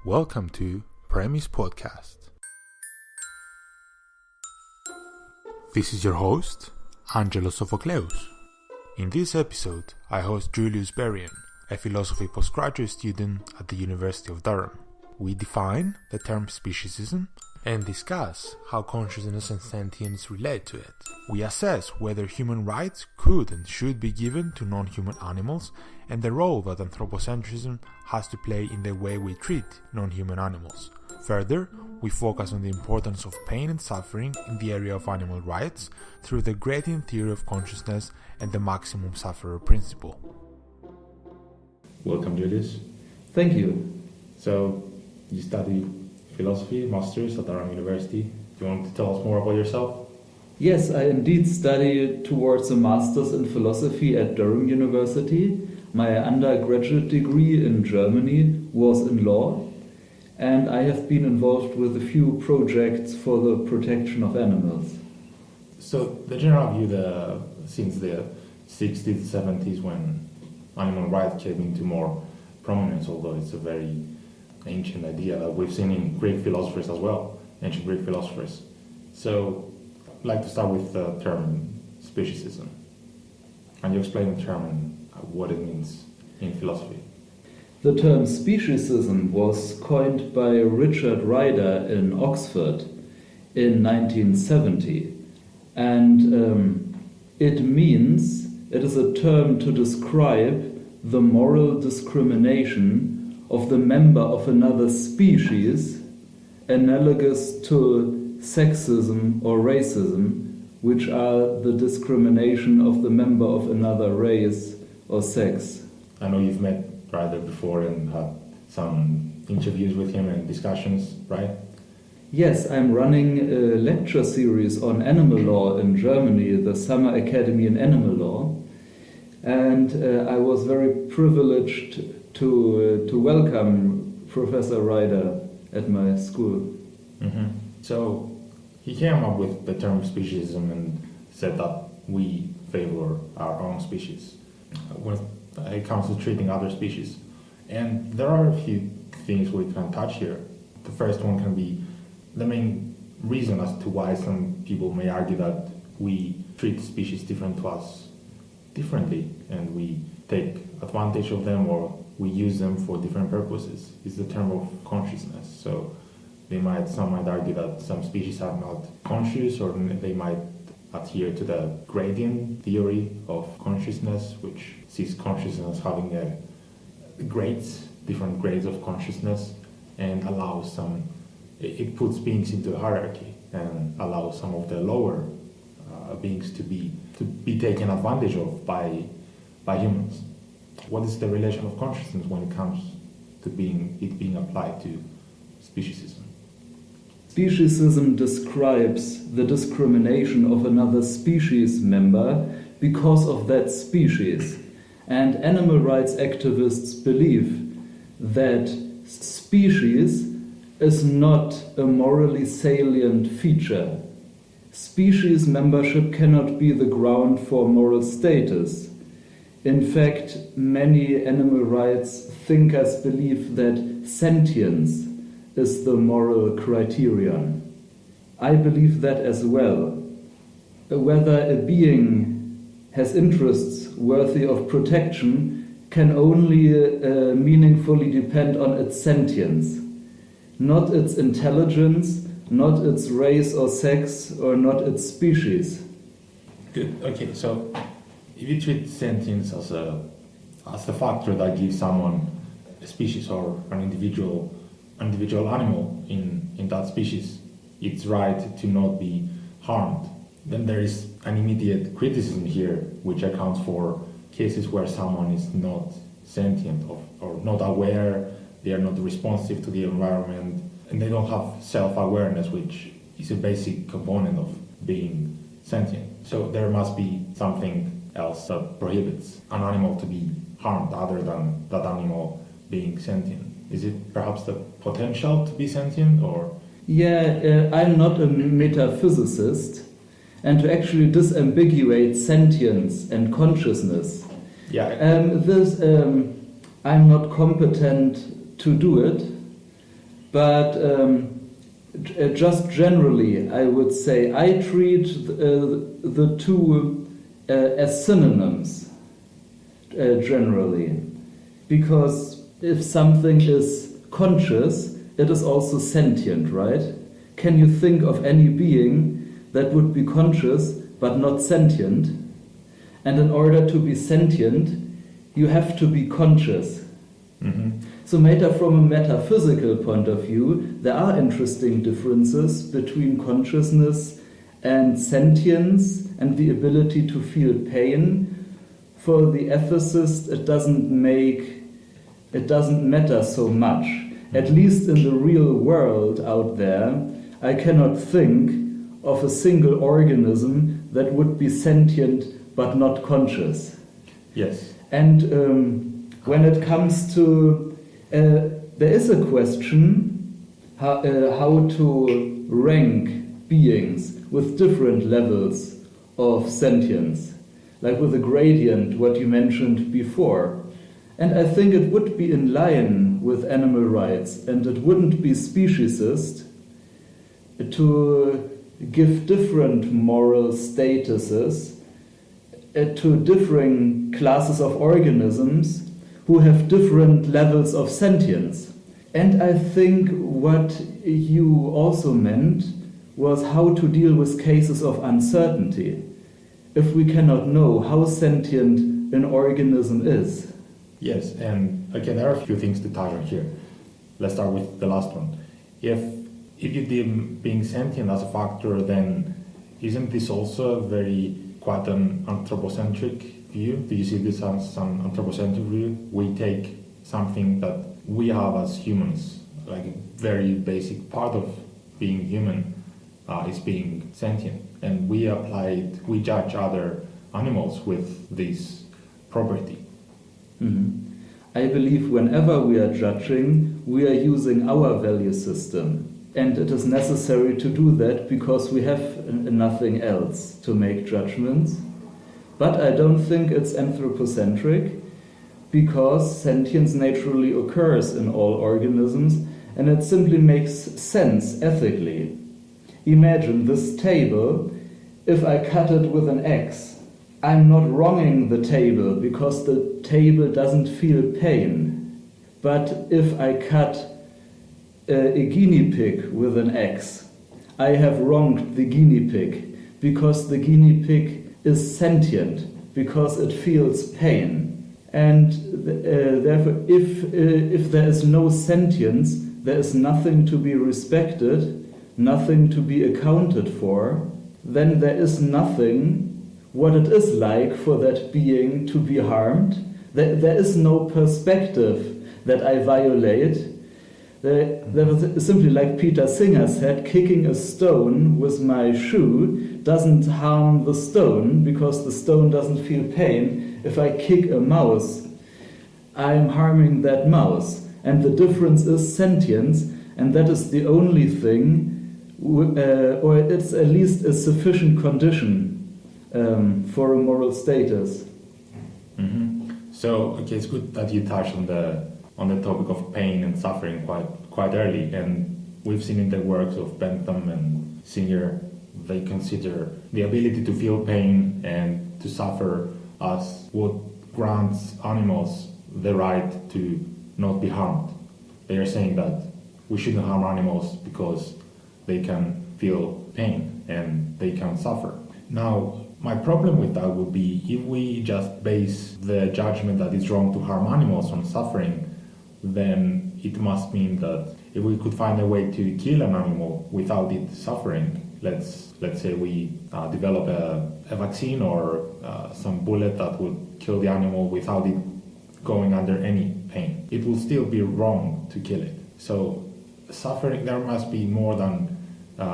Welcome to PremisePodcast. This is your host, Angelos Sophocleous. In this episode, I host Julius Berrien, a philosophy postgraduate student at the University of Durham. We define the term speciesism and discuss how consciousness and sentience relate to it. We assess whether human rights could and should be given to non-human animals and the role that anthropocentrism has to play in the way we treat non-human animals. Further, we focus on the importance of pain and suffering in the area of animal rights through the gradient theory of consciousness and the maximum sufferer principle. Welcome, Julius. Thank you. So, you study philosophy, master's at Durham University. Do you want to tell us more about yourself? Yes, I indeed study towards a master's in philosophy at Durham University. My undergraduate degree in Germany was in law, and I have been involved with a few projects for the protection of animals. So the general view since the 60s, 70s, when animal rights came into more prominence, although it's a very ancient idea that we've seen in Greek philosophers as well, ancient Greek philosophers. So I'd like to start with the term speciesism. Can you explain the term and what it means in philosophy? The term speciesism was coined by Richard Ryder in Oxford in 1970, and it is a term to describe the moral discrimination of the member of another species, analogous to sexism or racism, which are the discrimination of the member of another race or sex. I know you've met Ryder before and had some interviews with him and discussions, right? Yes, I'm running a lecture series on animal law in Germany, the Summer Academy in Animal Law, and I was very privileged to welcome Professor Ryder at my school. Mm-hmm. So he came up with the term speciesism and said that we favor our own species when it comes to treating other species. And there are a few things we can touch here. The first one can be the main reason as to why some people may argue that we treat species different to us differently and we take advantage of them or we use them for different purposes is the term of consciousness. So some might argue that some species are not conscious, or they might adhere to the gradient theory of consciousness, which sees consciousness having different grades of consciousness, and allows it puts beings into a hierarchy and allows some of the lower beings to be taken advantage of by humans. What is the relation of consciousness when it comes to being applied to speciesism? Speciesism describes the discrimination of another species member because of that species. And animal rights activists believe that species is not a morally salient feature. Species membership cannot be the ground for moral status. In fact, many animal rights thinkers believe that sentience is the moral criterion. I believe that as well. Whether a being has interests worthy of protection can only meaningfully depend on its sentience, not its intelligence, not its race or sex, or not its species. Good. Okay, so if you treat sentience as the factor that gives someone a species or an individual animal in that species its right to not be harmed, then there is an immediate criticism here which accounts for cases where someone is not sentient or not aware, they are not responsive to the environment, and they don't have self-awareness, which is a basic component of being sentient. So there must be something else that prohibits an animal to be harmed other than that animal being sentient. Is it perhaps the potential to be sentient, or? Yeah, I'm not a metaphysicist, and to actually disambiguate sentience and consciousness, I'm not competent to do it. But just generally, I would say I treat the two as synonyms, generally. Because if something is conscious, it is also sentient, right? Can you think of any being that would be conscious but not sentient? And in order to be sentient, you have to be conscious. Mm-hmm. So from a metaphysical point of view, there are interesting differences between consciousness and sentience and the ability to feel pain. For the ethicist, it doesn't matter so much. At least in the real world out there, I cannot think of a single organism that would be sentient but not conscious. Yes. And when it comes to there is a question how to rank beings with different levels of sentience, like with a gradient, what you mentioned before. And I think it would be in line with animal rights, and it wouldn't be speciesist to give different moral statuses to differing classes of organisms who have different levels of sentience. And I think what you also meant was how to deal with cases of uncertainty, if we cannot know how sentient an organism is. Yes, and okay, there are a few things to touch on here. Let's start with the last one. If you deem being sentient as a factor, then isn't this also quite an anthropocentric view? Do you see this as an anthropocentric view? We take something that we have as humans, like a very basic part of being human, is being sentient, and we judge other animals with this property. Mm-hmm. I believe whenever we are judging, we are using our value system. And it is necessary to do that because we have nothing else to make judgments. But I don't think it's anthropocentric, because sentience naturally occurs in all organisms, and it simply makes sense ethically. Imagine this table, if I cut it with an axe, I'm not wronging the table because the table doesn't feel pain. But if I cut a guinea pig with an axe, I have wronged the guinea pig because the guinea pig is sentient, because it feels pain. And therefore, if there is no sentience, there is nothing to be respected, nothing to be accounted for, then there is nothing what it is like for that being to be harmed. There is no perspective that I violate. There was simply, like Peter Singer said, kicking a stone with my shoe doesn't harm the stone because the stone doesn't feel pain. If I kick a mouse, I'm harming that mouse. And the difference is sentience, and that is the only thing, or it's at least a sufficient condition for a moral status. Mm-hmm. So, okay, it's good that you touched on the topic of pain and suffering quite early, and we've seen in the works of Bentham and Singer, they consider the ability to feel pain and to suffer as what grants animals the right to not be harmed. They are saying that we shouldn't harm animals because they can feel pain and they can suffer. Now, my problem with that would be if we just base the judgment that it's wrong to harm animals on suffering, then it must mean that if we could find a way to kill an animal without it suffering, let's say we develop a vaccine or some bullet that would kill the animal without it going under any pain, it will still be wrong to kill it. So suffering, there must be more than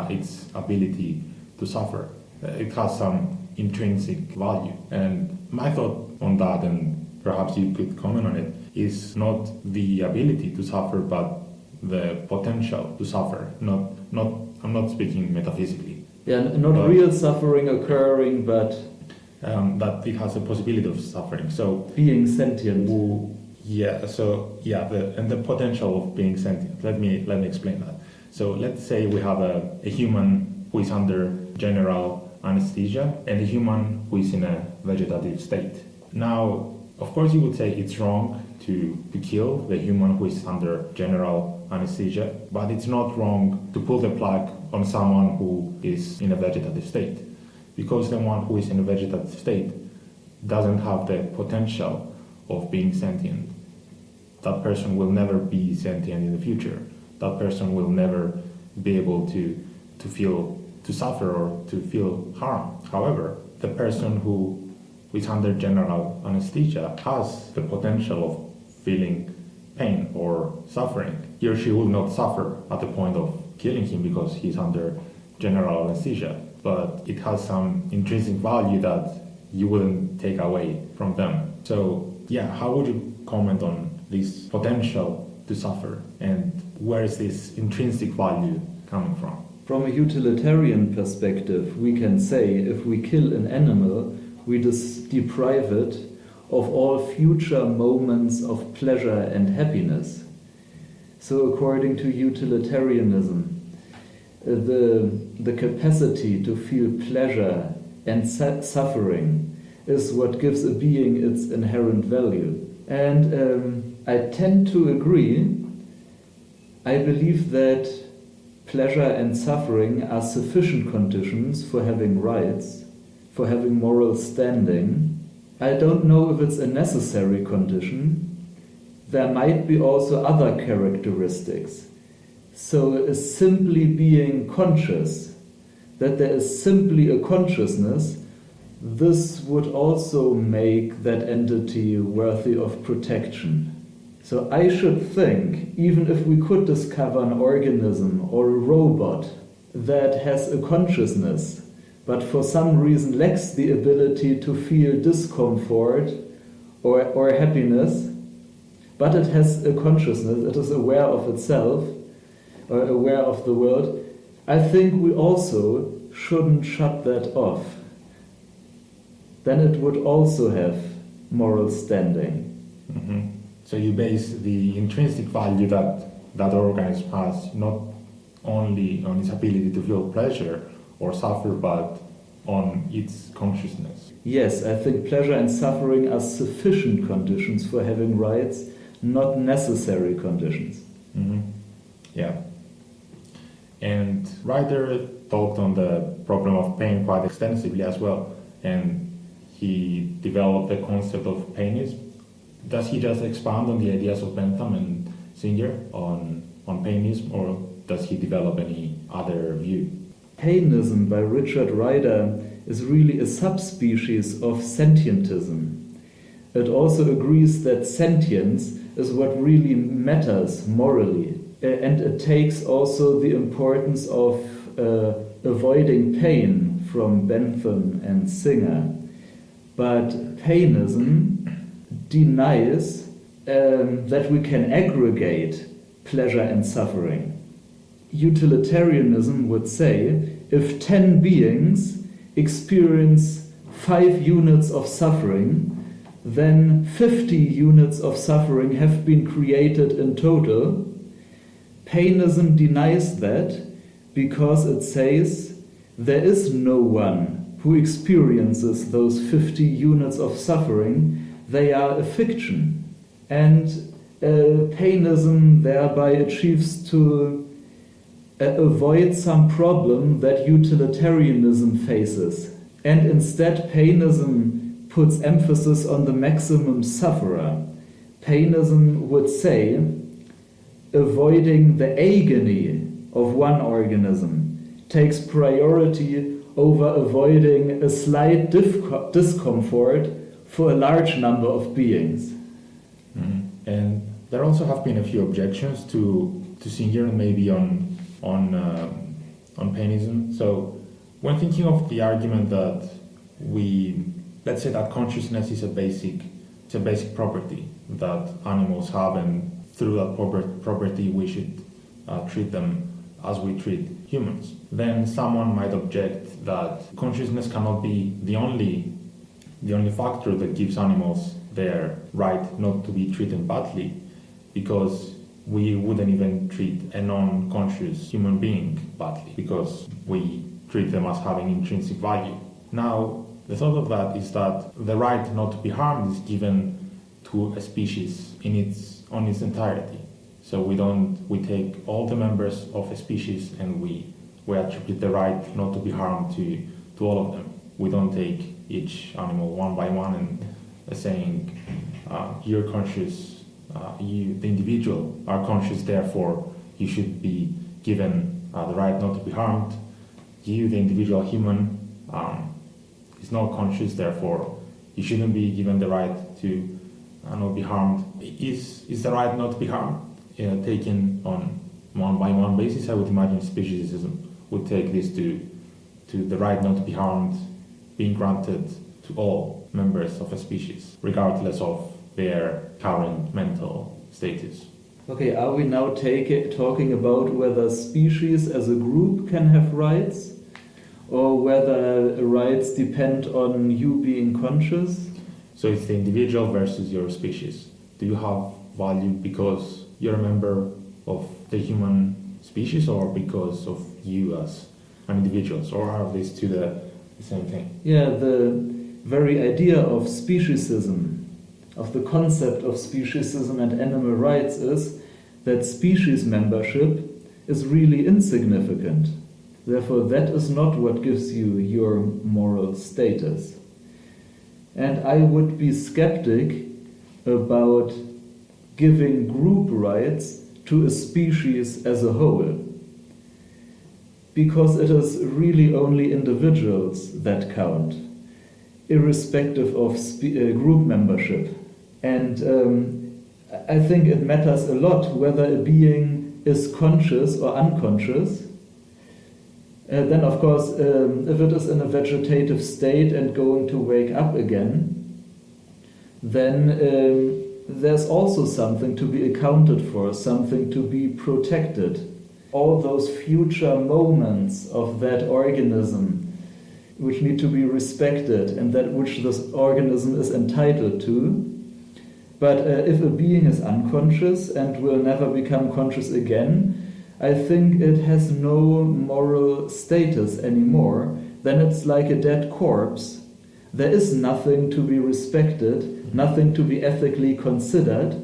its ability to suffer. It has some intrinsic value. And my thought on that, and perhaps you could comment on it, is not the ability to suffer, but the potential to suffer. I'm not speaking metaphysically. Yeah, not real suffering occurring, but that it has a possibility of suffering. So being sentient. And the potential of being sentient. Let me explain that. So let's say we have a human who is under general anesthesia and a human who is in a vegetative state. Now, of course, you would say it's wrong to kill the human who is under general anesthesia, but it's not wrong to pull the plug on someone who is in a vegetative state, because the one who is in a vegetative state doesn't have the potential of being sentient. That person will never be sentient in the future. That person will never be able to suffer or to feel harm. However, the person who is under general anesthesia has the potential of feeling pain or suffering. He or she will not suffer at the point of killing him because he's under general anesthesia, but it has some intrinsic value that you wouldn't take away from them. So how would you comment on this potential to suffer, and where is this intrinsic value coming from? From a utilitarian perspective, we can say if we kill an animal, we deprive it of all future moments of pleasure and happiness. So according to utilitarianism, the capacity to feel pleasure and suffering is what gives a being its inherent value. And I tend to agree. I believe that pleasure and suffering are sufficient conditions for having rights, for having moral standing. I don't know if it's a necessary condition. There might be also other characteristics. So simply being conscious, that there is simply a consciousness, this would also make that entity worthy of protection. So I should think, even if we could discover an organism or a robot that has a consciousness, but for some reason lacks the ability to feel discomfort or happiness, but it has a consciousness, it is aware of itself, or aware of the world, I think we also shouldn't shut that off. Then it would also have moral standing. Mm-hmm. So you base the intrinsic value that organism has not only on its ability to feel pleasure or suffer, but on its consciousness. Yes, I think pleasure and suffering are sufficient conditions for having rights, not necessary conditions. Mm-hmm. Yeah. And Ryder talked on the problem of pain quite extensively as well, and he developed the concept of painism. Does he just expand on the ideas of Bentham and Singer on painism, or does he develop any other view? Painism by Richard Ryder is really a subspecies of sentientism. It also agrees that sentience is what really matters morally, and it takes also the importance of avoiding pain from Bentham and Singer. But painism denies that we can aggregate pleasure and suffering. Utilitarianism would say if 10 beings experience 5 units of suffering, then 50 units of suffering have been created in total. Painism denies that because it says there is no one who experiences those 50 units of suffering. They are a fiction. And painism thereby achieves to avoid some problem that utilitarianism faces. And instead, painism puts emphasis on the maximum sufferer. Painism would say avoiding the agony of one organism takes priority over avoiding a slight discomfort for a large number of beings. Mm-hmm. And there also have been a few objections to Singer and maybe on painism. So when thinking of the argument that let's say that consciousness is a basic property that animals have, and through that property we should treat them as we treat humans, then someone might object that consciousness cannot be the only factor that gives animals their right not to be treated badly, because we wouldn't even treat a non-conscious human being badly, because we treat them as having intrinsic value. Now, the thought of that is that the right not to be harmed is given to a species on its entirety. So we take all the members of a species and we attribute the right not to be harmed to all of them. We don't take each animal one by one and saying, you're conscious, you, the individual, are conscious, therefore you should be given the right not to be harmed. You, the individual human, is not conscious, therefore you shouldn't be given the right to not be harmed. Is the right not to be harmed taken on one by one basis? I would imagine speciesism would take this to the right not to be harmed being granted to all members of a species, regardless of their current mental status. Okay, are we now talking about whether species as a group can have rights, or whether rights depend on you being conscious? So it's the individual versus your species. Do you have value because you're a member of the human species, or because of you as an individual? Or are these two the same thing? Yeah, the very idea of speciesism, of the concept of speciesism and animal rights, is that species membership is really insignificant. Therefore, that is not what gives you your moral status. And I would be skeptic about giving group rights to a species as a whole, because it is really only individuals that count, irrespective of group membership. And I think it matters a lot whether a being is conscious or unconscious. Then, of course, if it is in a vegetative state and going to wake up again, then there's also something to be accounted for, something to be protected. All those future moments of that organism which need to be respected and that which this organism is entitled to. But if a being is unconscious and will never become conscious again, I think it has no moral status anymore. Then it's like a dead corpse. There is nothing to be respected, nothing to be ethically considered,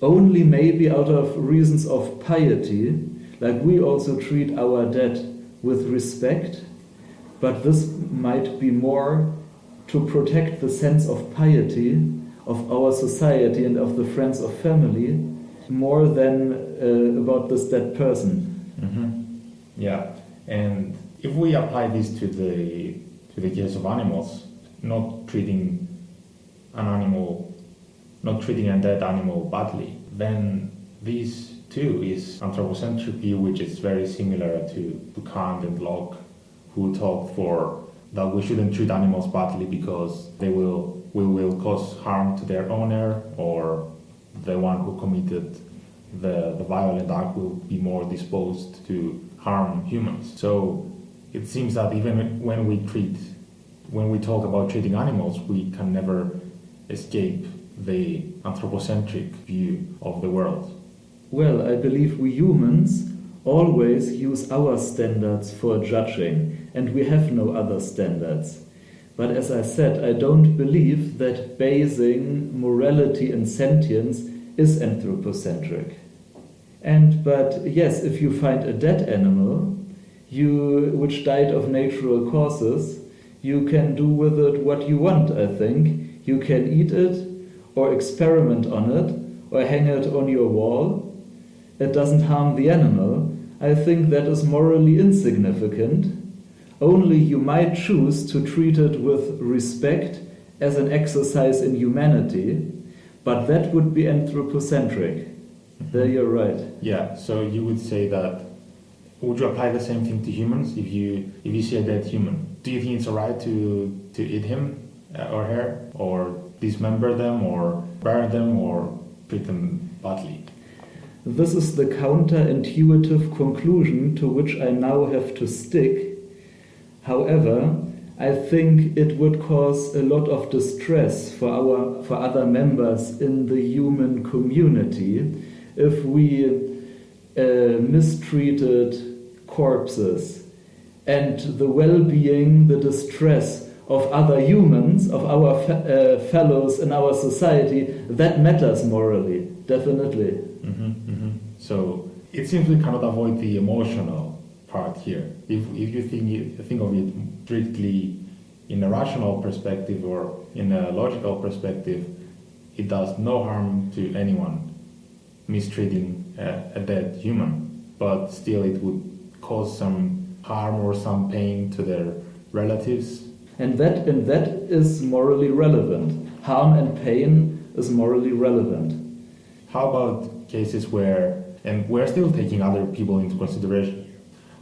only maybe out of reasons of piety, like we also treat our dead with respect, but this might be more to protect the sense of piety of our society and of the friends of family, more than about this dead person. Mm-hmm. Yeah, and if we apply this to the case of animals, not treating a dead animal badly, then this too is anthropocentric view, which is very similar to Kant and Locke, who talked for that we shouldn't treat animals badly because they will cause harm to their owner, or the one who committed the violent act will be more disposed to harm humans. So it seems that even when we talk about treating animals, we can never escape the anthropocentric view of the world. Well, I believe we humans always use our standards for judging, and we have no other standards. But as I said, I don't believe that basing morality and sentience is anthropocentric. But yes, if you find a dead animal, which died of natural causes, you can do with it what you want, I think. You can eat it, or experiment on it, or hang it on your wall. It doesn't harm the animal. I think that is morally insignificant. Only you might choose to treat it with respect as an exercise in humanity, but that would be anthropocentric. There you're right. Yeah, so you would say that, would you apply the same thing to humans? If you see a dead human, do you think it's alright to eat him or her, or dismember them, or burn them, or treat them badly? This is the counterintuitive conclusion to which I now have to stick. However, I think it would cause a lot of distress for other members in the human community if we mistreated corpses, and the well-being, the distress of other humans, of our fellows in our society, that matters morally, definitely. So it seems we cannot avoid the emotional part here. If you think of it strictly in a rational perspective or in a logical perspective, it does no harm to anyone mistreating a dead human, but still it would cause some harm or some pain to their relatives. And that is morally relevant. Harm and pain is morally relevant. How about cases where, and we're still taking other people into consideration,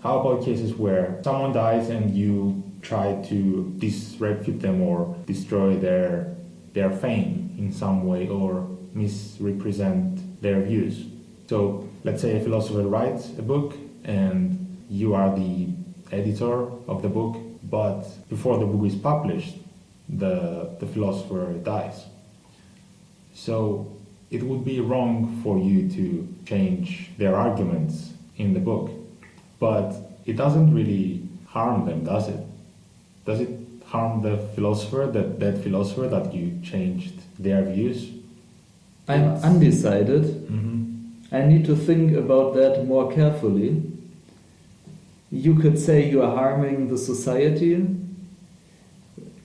how about cases where someone dies and you try to disrepute them or destroy their fame in some way or misrepresent their views? So let's say a philosopher writes a book and you are the editor of the book, but before the book is published, the philosopher dies. So it would be wrong for you to change their arguments in the book, but it doesn't really harm them, does it? Does it harm the philosopher, that philosopher, that you changed their views? I'm undecided. I need to think about that more carefully. You could say you are harming the society.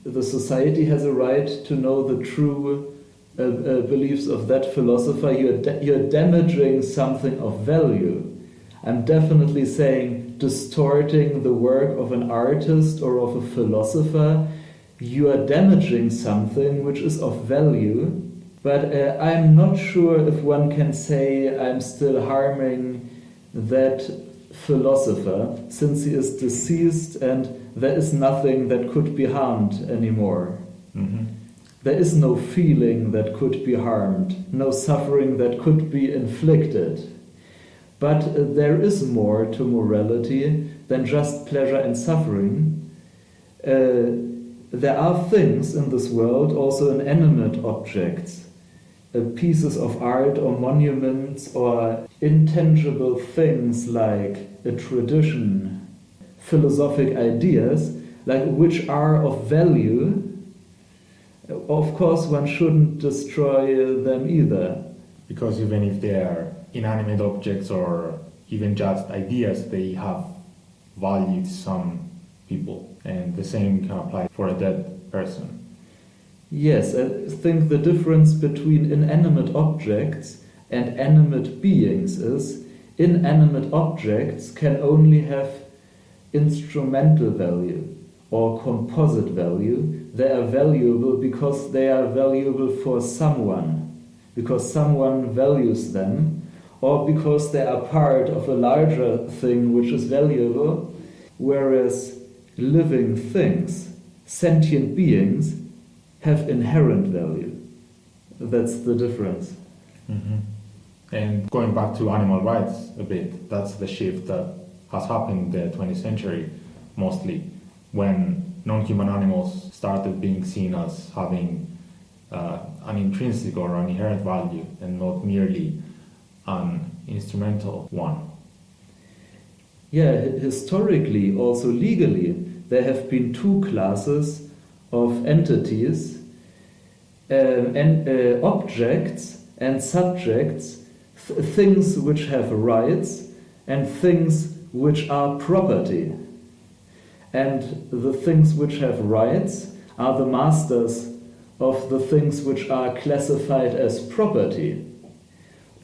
The society has a right to know the true beliefs of that philosopher. You're damaging something of value. I'm definitely saying distorting the work of an artist or of a philosopher. You are damaging something which is of value. But I'm not sure if one can say I'm still harming that philosopher, since he is deceased and there is nothing that could be harmed anymore. There is no feeling that could be harmed, no suffering that could be inflicted. But there is more to morality than just pleasure and suffering. There are things in this world, also inanimate objects, pieces of art or monuments or intangible things like a tradition, philosophic ideas, like which are of value. Of course, one shouldn't destroy them either. Because even if they are inanimate objects or even just ideas, they have value to some people, and the same can apply for a dead person. Yes, I think the difference between inanimate objects and animate beings is inanimate objects can only have instrumental value or composite value. They are valuable because they are valuable for someone, because someone values them, or because they are part of a larger thing which is valuable, whereas living things, sentient beings, have inherent value. That's the difference. And going back to animal rights a bit, that's the shift that has happened in the 20th century, mostly, when non-human animals started being seen as having an intrinsic or an inherent value and not merely an instrumental one. Yeah, historically, also legally, there have been two classes of entities, objects and subjects, things which have rights and things which are property. And the things which have rights are the masters of the things which are classified as property.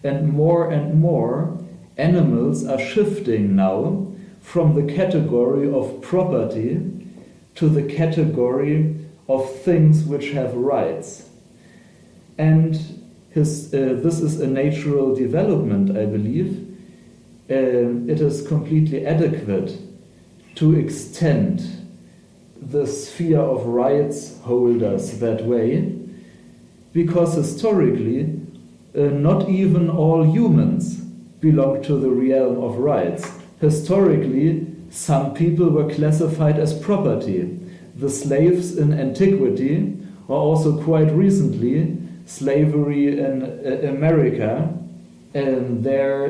And more animals are shifting now from the category of property to the category of things which have rights. And this is a natural development, I believe. It is completely adequate to extend the sphere of rights holders that way, because historically, not even all humans belong to the realm of rights. Historically, some people were classified as property. the slaves in antiquity, or also quite recently, slavery in America. And there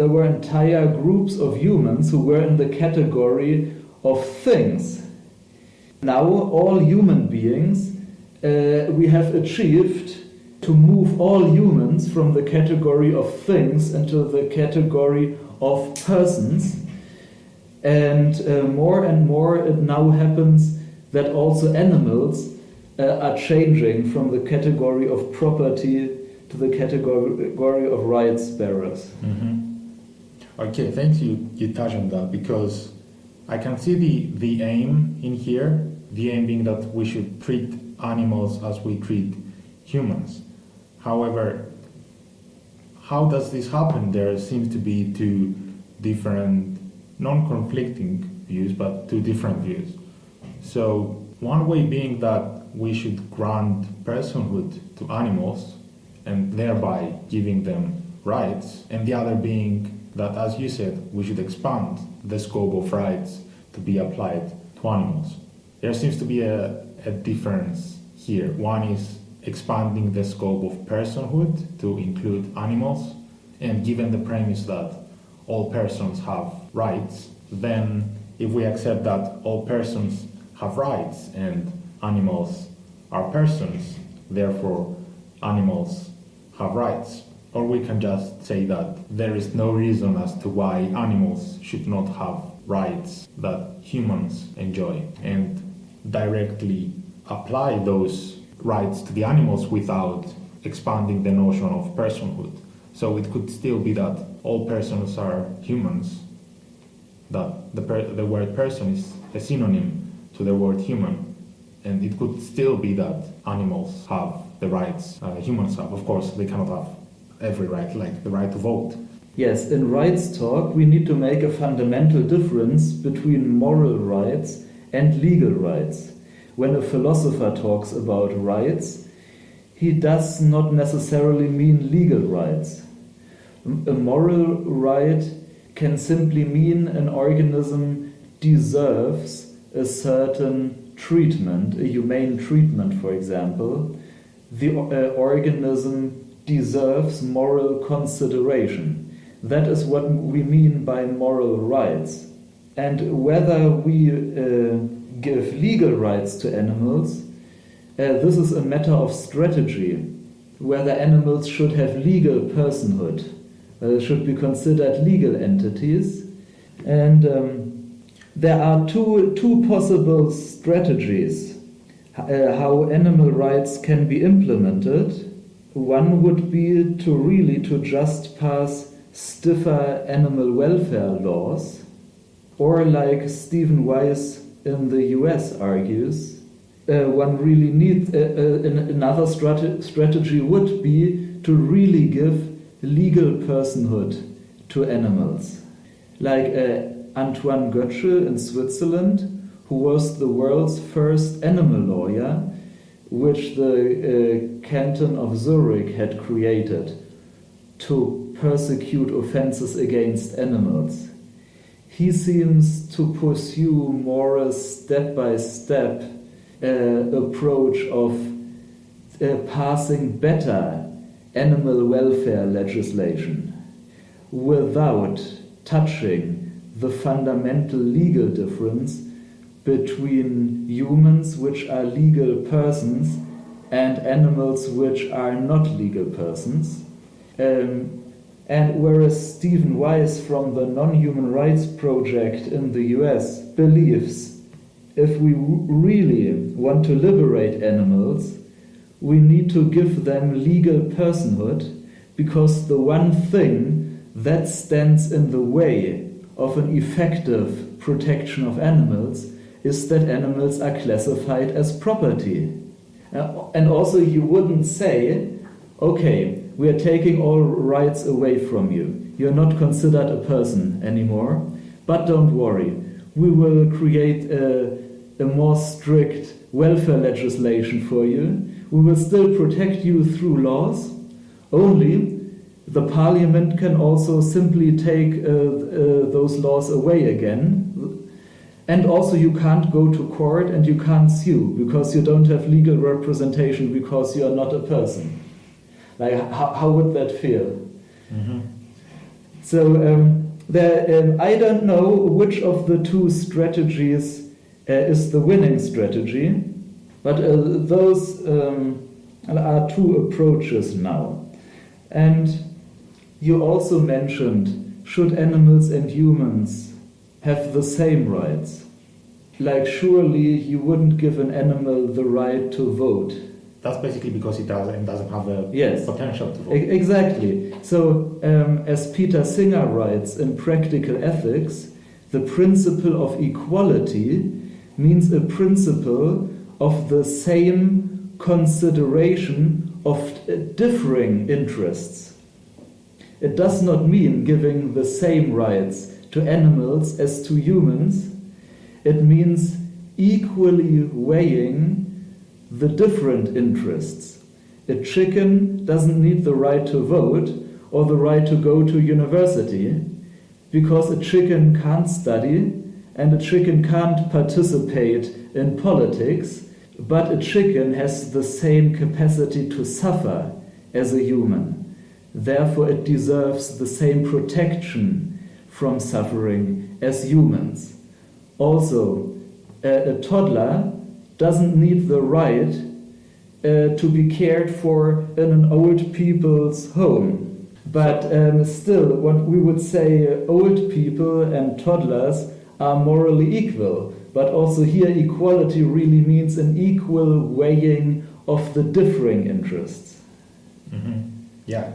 were entire groups of humans who were in the category of things. Now all human beings, we have achieved to move all humans from the category of things into the category of persons. And more it now happens that also animals are changing from the category of property to the category of rights bearers. Mm-hmm. Okay, thanks you touched on that, because I can see the aim in here, the aim being that we should treat animals as we treat humans. However, how does this happen? There seems to be two different, non-conflicting views, but two different views. So one way being that we should grant personhood to animals and thereby giving them rights, and the other being that, as you said, we should expand the scope of rights to be applied to animals. There seems to be a difference here. One is expanding the scope of personhood to include animals, and given the premise that all persons have rights, then if we accept that all persons have rights and animals are persons, therefore animals have rights. Or we can just say that there is no reason as to why animals should not have rights that humans enjoy, and directly apply those rights to the animals without expanding the notion of personhood. So it could still be that all persons are humans, that the word person is a synonym to the word human, and it could still be that animals have the rights humans have. Of course, they cannot have every right, like the right to vote. Yes, in rights talk, we need to make a fundamental difference between moral rights and legal rights. When a philosopher talks about rights, he does not necessarily mean legal rights. A moral right can simply mean an organism deserves a certain treatment, a humane treatment, for example. The organism deserves moral consideration. That is what we mean by moral rights. And whether we give legal rights to animals, this is a matter of strategy. Whether animals should have legal personhood, should be considered legal entities. And there are two possible strategies how animal rights can be implemented. One would be to just pass stiffer animal welfare laws, or like Stephen Weiss in the US argues, one really needs another strategy would be to really give legal personhood to animals. Like Antoine Goetschel in Switzerland, who was the world's first animal lawyer, which the canton of Zurich had created to persecute offenses against animals. He seems to pursue more a step-by-step approach of passing better animal welfare legislation without touching the fundamental legal difference between humans, which are legal persons, and animals, which are not legal persons. And whereas Stephen Weiss from the Non-Human Rights Project in the US believes if we really want to liberate animals, we need to give them legal personhood, because the one thing that stands in the way of an effective protection of animals is that animals are classified as property. And also you wouldn't say, okay, we are taking all rights away from you. You're not considered a person anymore, but don't worry. We will create a more strict welfare legislation for you. We will still protect you through laws. Only the parliament can also simply take those laws away again. And also you can't go to court and you can't sue because you don't have legal representation because you are not a person. Like, how would that feel? Mm-hmm. So I don't know which of the two strategies is the winning strategy, but those are two approaches now. And you also mentioned, should animals and humans have the same rights? Like, surely you wouldn't give an animal the right to vote. That's basically because it doesn't have the potential to vote. Exactly. So, as Peter Singer writes in Practical Ethics, the principle of equality means a principle of the same consideration of differing interests. It does not mean giving the same rights to animals as to humans. It means equally weighing the different interests. A chicken doesn't need the right to vote or the right to go to university because a chicken can't study and a chicken can't participate in politics, but a chicken has the same capacity to suffer as a human. Therefore, it deserves the same protection from suffering as humans. Also, a toddler doesn't need the right to be cared for in an old people's home. But still, what we would say, old people and toddlers are morally equal. But also here, equality really means an equal weighing of the differing interests. Mm-hmm. Yeah,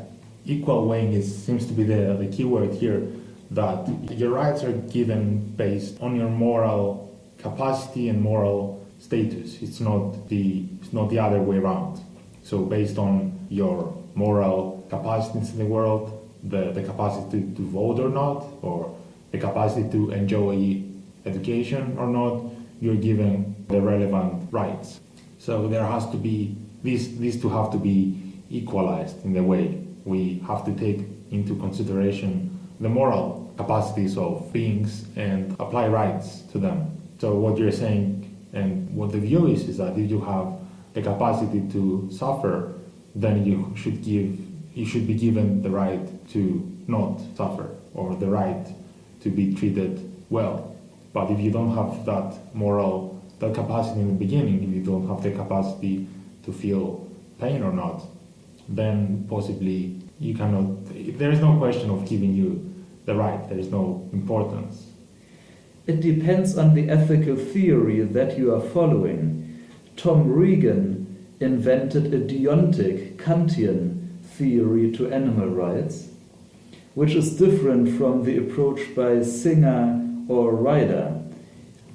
equal weighing seems to be the key word here, that your rights are given based on your moral capacity and moral status. It's not the other way around. So based on your moral capacities in the world, the capacity to vote or not, or the capacity to enjoy education or not, you're given the relevant rights. So there has to be these two have to be equalized in the way. We have to take into consideration the moral capacities of beings and apply rights to them. So what you're saying and what the view is that if you have the capacity to suffer, then you should be given the right to not suffer or the right to be treated well. But if you don't have that capacity in the beginning, if you don't have the capacity to feel pain or not, then possibly you cannot. There is no question of giving you the right. There is no importance. It depends on the ethical theory that you are following. Tom Regan invented a deontic Kantian theory to animal rights, which is different from the approach by Singer or Ryder.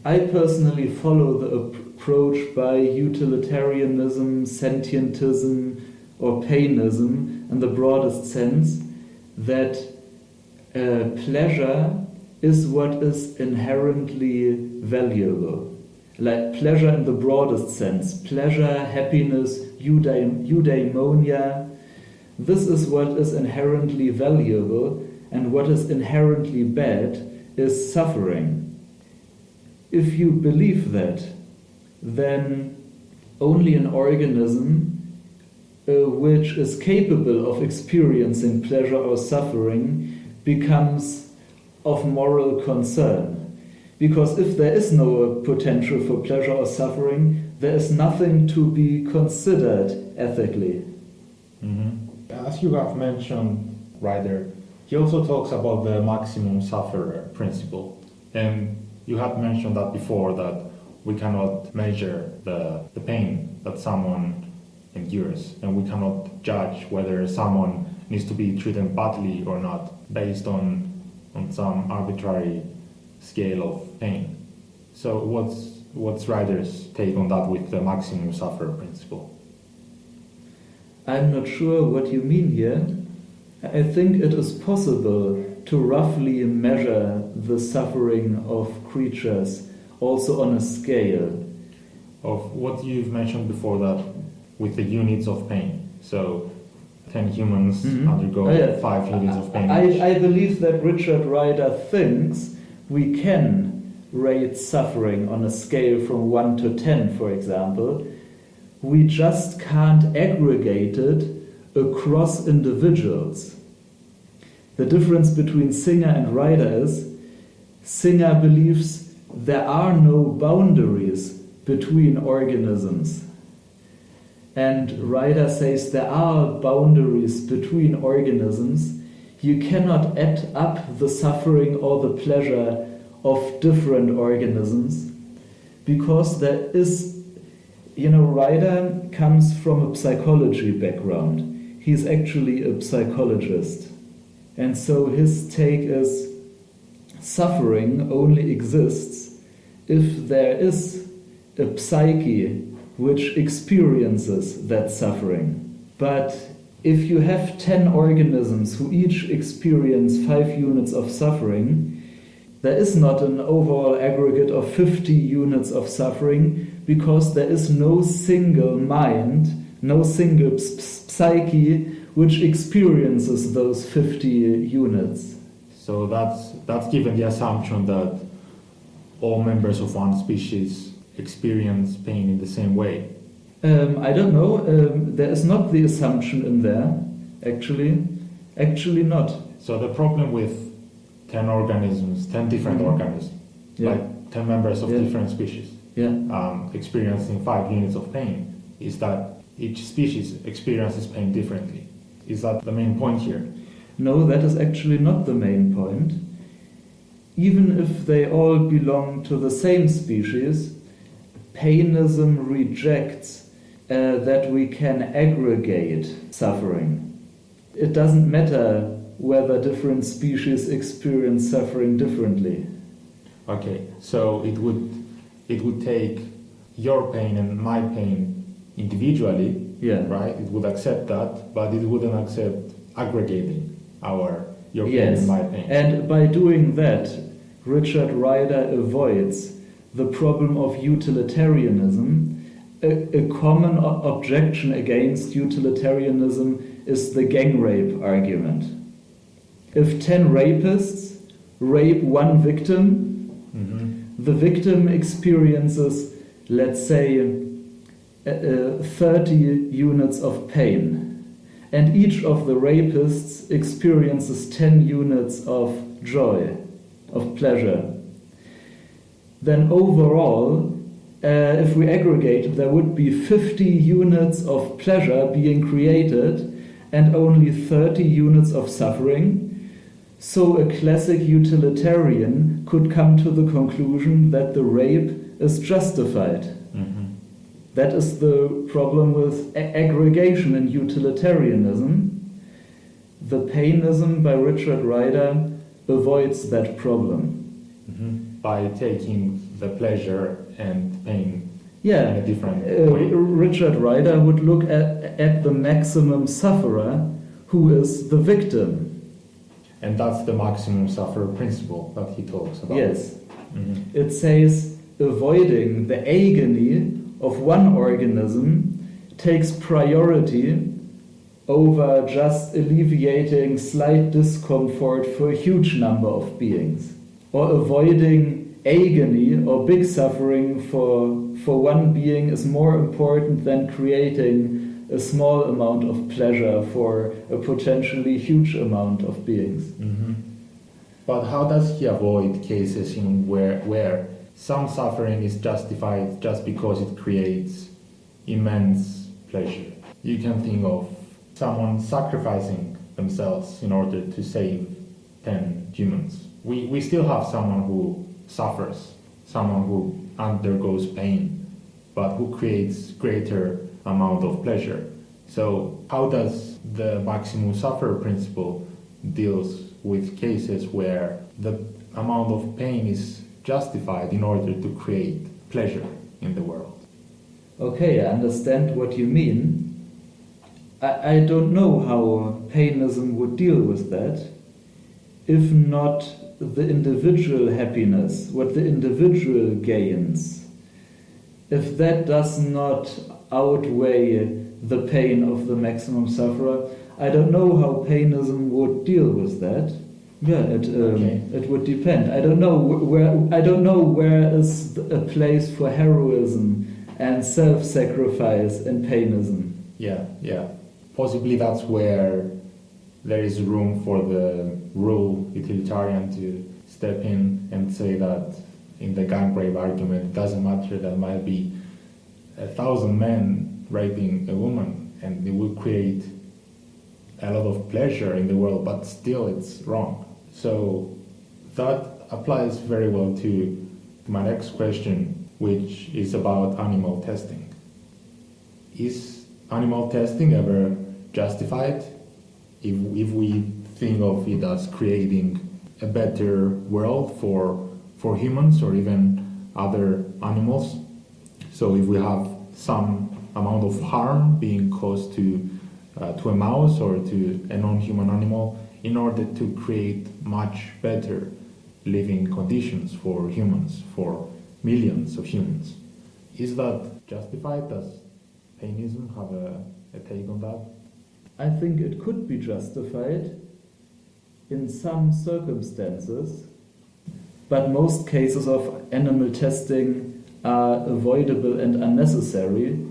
I personally follow the approach by utilitarianism, sentientism, or painism in the broadest sense, that pleasure is what is inherently valuable. Like pleasure in the broadest sense, pleasure, happiness, eudaimonia. This is what is inherently valuable, and what is inherently bad is suffering. If you believe that, then only an organism which is capable of experiencing pleasure or suffering becomes of moral concern. Because if there is no potential for pleasure or suffering, there is nothing to be considered ethically. Mm-hmm. As you have mentioned, Ryder, he also talks about the maximum sufferer principle. And you had mentioned that before, that we cannot measure the pain that someone endures, and we cannot judge whether someone needs to be treated badly or not based on some arbitrary scale of pain. So what's Ryder's take on that with the maximum sufferer principle? I'm not sure what you mean here. I think it is possible to roughly measure the suffering of creatures also on a scale. Of what you've mentioned before, that with the units of pain. So 10 humans undergo 5 units of pain. I believe that Richard Ryder thinks we can rates suffering on a scale from 1 to 10, for example, we just can't aggregate it across individuals. The difference between Singer and Ryder is Singer believes there are no boundaries between organisms. And Ryder says there are boundaries between organisms. You cannot add up the suffering or the pleasure of different organisms because there is, Ryder comes from a psychology background. He's actually a psychologist. And so his take is suffering only exists if there is a psyche which experiences that suffering. But if you have 10 organisms who each experience 5 units of suffering, there is not an overall aggregate of 50 units of suffering because there is no single mind, no single psyche which experiences those 50 units. So that's given the assumption that all members of one species experience pain in the same way. I don't know. There is not the assumption in there, actually. Actually not. So the problem with 10 organisms, 10 different organisms, like 10 members of different species, experiencing 5 units of pain, is that each species experiences pain differently. Is that the main point here? No, that is actually not the main point. Even if they all belong to the same species, painism rejects that we can aggregate suffering. It doesn't matter whether different species experience suffering differently. Okay, so it would take your pain and my pain individually, right? It would accept that, but it wouldn't accept aggregating your pain and my pain. And by doing that, Richard Ryder avoids the problem of utilitarianism. A common objection against utilitarianism is the gang rape argument. If 10 rapists rape one victim, the victim experiences, let's say, 30 units of pain, and each of the rapists experiences 10 units of joy, of pleasure. Then overall, if we aggregate, there would be 50 units of pleasure being created and only 30 units of suffering. So a classic utilitarian could come to the conclusion that the rape is justified. That is the problem with aggregation in utilitarianism. The painism by Richard Ryder avoids that problem. By taking the pleasure and pain in a different way. Richard Ryder would look at the maximum sufferer, who is the victim. And that's the maximum sufferer principle that he talks about. Yes. It says avoiding the agony of one organism takes priority over just alleviating slight discomfort for a huge number of beings, or avoiding agony or big suffering for one being is more important than creating a small amount of pleasure for a potentially huge amount of beings. But how does he avoid cases in where some suffering is justified just because it creates immense pleasure? You can think of someone sacrificing themselves in order to save 10 humans. We still have someone who suffers, someone who undergoes pain, but who creates greater amount of pleasure. So how does the maximum sufferer principle deals with cases where the amount of pain is justified in order to create pleasure in the world? Okay, I understand what you mean. I don't know how painism would deal with that, if not the individual happiness, what the individual gains. If that does not outweigh the pain of the maximum sufferer, I don't know how painism would deal with that. Yeah, it would depend. I don't know where is a place for heroism and self-sacrifice in painism. Yeah. Possibly that's where there is room for the rural utilitarian to step in and say that in the gang rape argument, it doesn't matter, there might be 1,000 men raping a woman and it will create a lot of pleasure in the world, but still it's wrong. So that applies very well to my next question, which is about animal testing. Is animal testing ever justified if we think of it as creating a better world for humans or even other animals? So if we have some amount of harm being caused to a mouse or to a non-human animal in order to create much better living conditions for humans, for millions of humans. Is that justified? Does painism have a take on that? I think it could be justified in some circumstances, but most cases of animal testing are avoidable and unnecessary.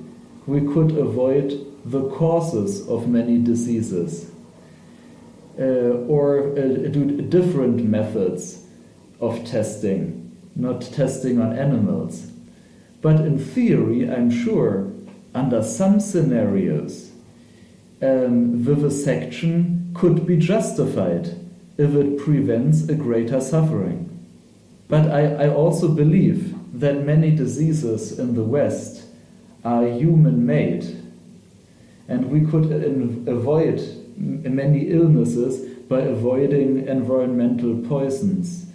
We could avoid the causes of many diseases or do different methods of testing, not testing on animals. But in theory, I'm sure, under some scenarios, vivisection could be justified if it prevents a greater suffering. But I also believe that many diseases in the West are human-made, and we could avoid many illnesses by avoiding environmental poisons,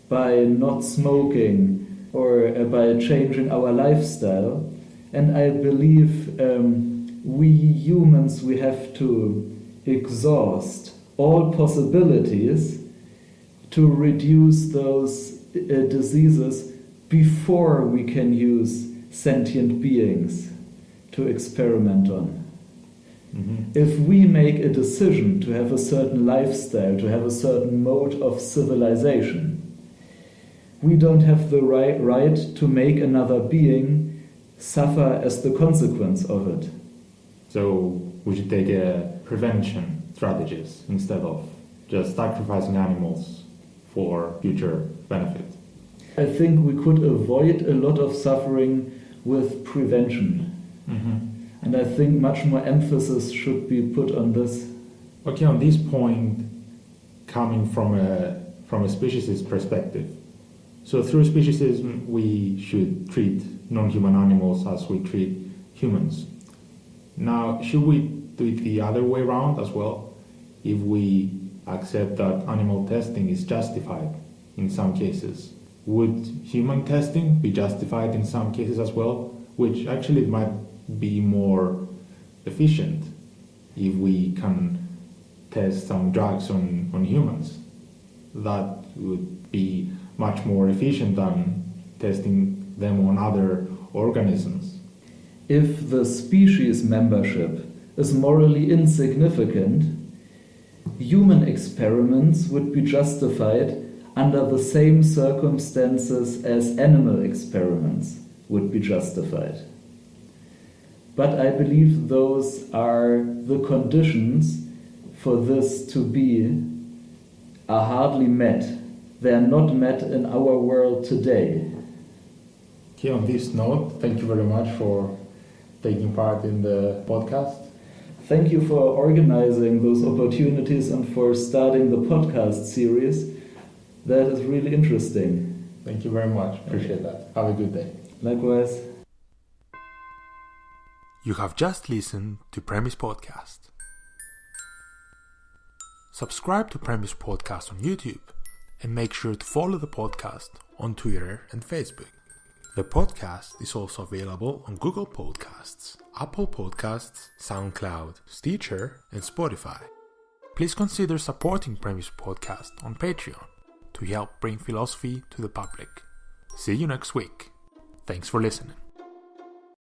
by not smoking, or by changing our lifestyle. And I believe we humans, we have to exhaust all possibilities to reduce those diseases before we can use sentient beings to experiment on. Mm-hmm. If we make a decision to have a certain lifestyle, to have a certain mode of civilization, we don't have the right to make another being suffer as the consequence of it. So we should take prevention strategies instead of just sacrificing animals for future benefit. I think we could avoid a lot of suffering with prevention. Mm-hmm. And I think much more emphasis should be put on this. Okay, on this point, coming from a speciesist perspective, so through speciesism we should treat non-human animals as we treat humans. Now, should we do it the other way around as well? If we accept that animal testing is justified in some cases, would human testing be justified in some cases as well? Which actually might be more efficient if we can test some drugs on humans. That would be much more efficient than testing them on other organisms. If the species membership is morally insignificant, human experiments would be justified under the same circumstances as animal experiments would be justified. But I believe those are the conditions for this to be are hardly met. They are not met in our world today. Okay, on this note, thank you very much for taking part in the podcast. Thank you for organizing those opportunities and for starting the podcast series. That is really interesting. Thank you very much. Appreciate that. Have a good day. Likewise. You have just listened to Premise Podcast. Subscribe to Premise Podcast on YouTube and make sure to follow the podcast on Twitter and Facebook. The podcast is also available on Google Podcasts, Apple Podcasts, Soundcloud, Stitcher, and Spotify. Please consider supporting Premise Podcast on Patreon to help bring philosophy to the public. See you next week. Thanks for listening.